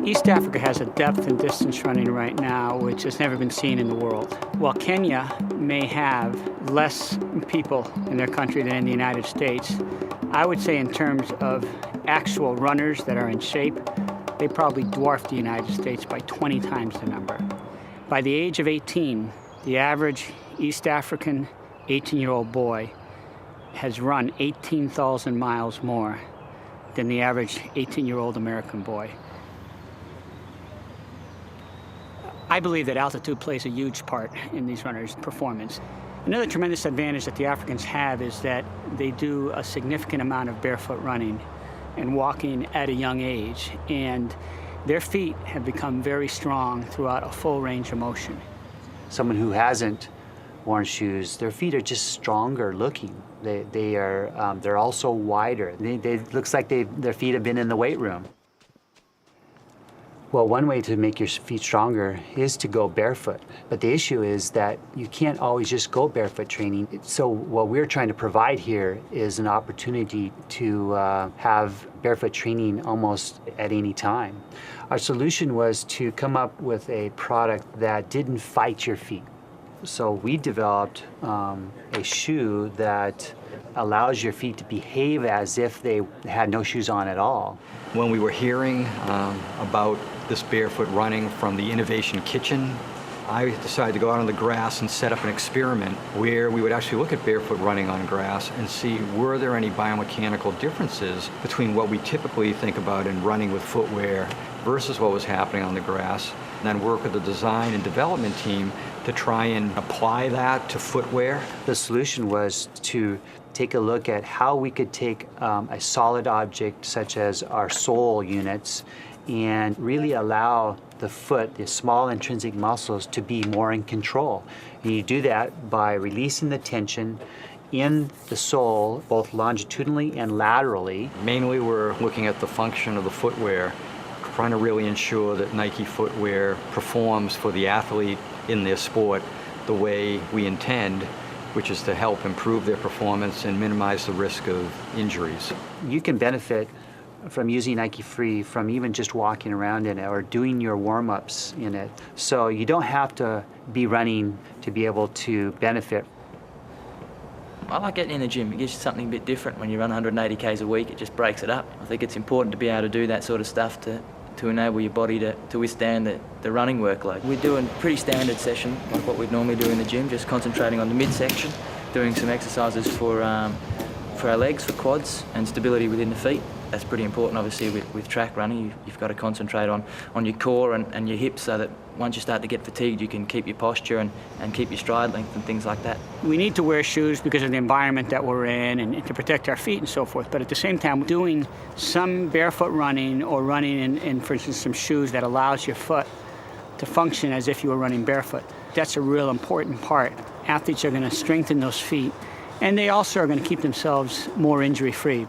East Africa has a depth and distance running right now which has never been seen in the world. While Kenya may have less people in their country than in the United States, I would say in terms of actual runners that are in shape, they probably dwarf the United States by 20 times the number. By the age of 18, the average East African 18-year-old boy has run 18,000 miles more than the average 18-year-old American boy. I believe that altitude plays a huge part in these runners' performance. Another tremendous advantage that the Africans have is that they do a significant amount of barefoot running and walking at a young age, and their feet have become very strong throughout a full range of motion. Someone who hasn't worn shoes, their feet are just stronger looking. They're also wider. It looks like their feet have been in the weight room. Well, one way to make your feet stronger is to go barefoot. But the issue is that you can't always just go barefoot training. So what we're trying to provide here is an opportunity to have barefoot training almost at any time. Our solution was to come up with a product that didn't fight your feet. So we developed a shoe that allows your feet to behave as if they had no shoes on at all. When we were hearing about this barefoot running from the Innovation Kitchen, I decided to go out on the grass and set up an experiment where we would actually look at barefoot running on grass and see were there any biomechanical differences between what we typically think about in running with footwear versus what was happening on the grass, and then work with the design and development team to try and apply that to footwear. The solution was to take a look at how we could take a solid object such as our sole units and really allow the foot, the small intrinsic muscles, to be more in control. And you do that by releasing the tension in the sole, both longitudinally and laterally. Mainly we're looking at the function of the footwear, trying to really ensure that Nike footwear performs for the athlete in their sport the way we intend, which is to help improve their performance and minimize the risk of injuries. You can benefit from using Nike Free from even just walking around in it or doing your warm-ups in it. So you don't have to be running to be able to benefit. I like getting in the gym. It gives you something a bit different. When you run 180 Ks a week, it just breaks it up. I think it's important to be able to do that sort of stuff to enable your body to withstand the running workload. We're doing a pretty standard session, like what we'd normally do in the gym, just concentrating on the midsection, doing some exercises for our legs, for quads, and stability within the feet. That's pretty important, obviously, with track running. You've got to concentrate on your core and your hips so that once you start to get fatigued, you can keep your posture and keep your stride length and things like that. We need to wear shoes because of the environment that we're in and to protect our feet and so forth. But at the same time, doing some barefoot running or running in, for instance, some shoes that allows your foot to function as if you were running barefoot, that's a real important part. Athletes are going to strengthen those feet, and they also are going to keep themselves more injury-free.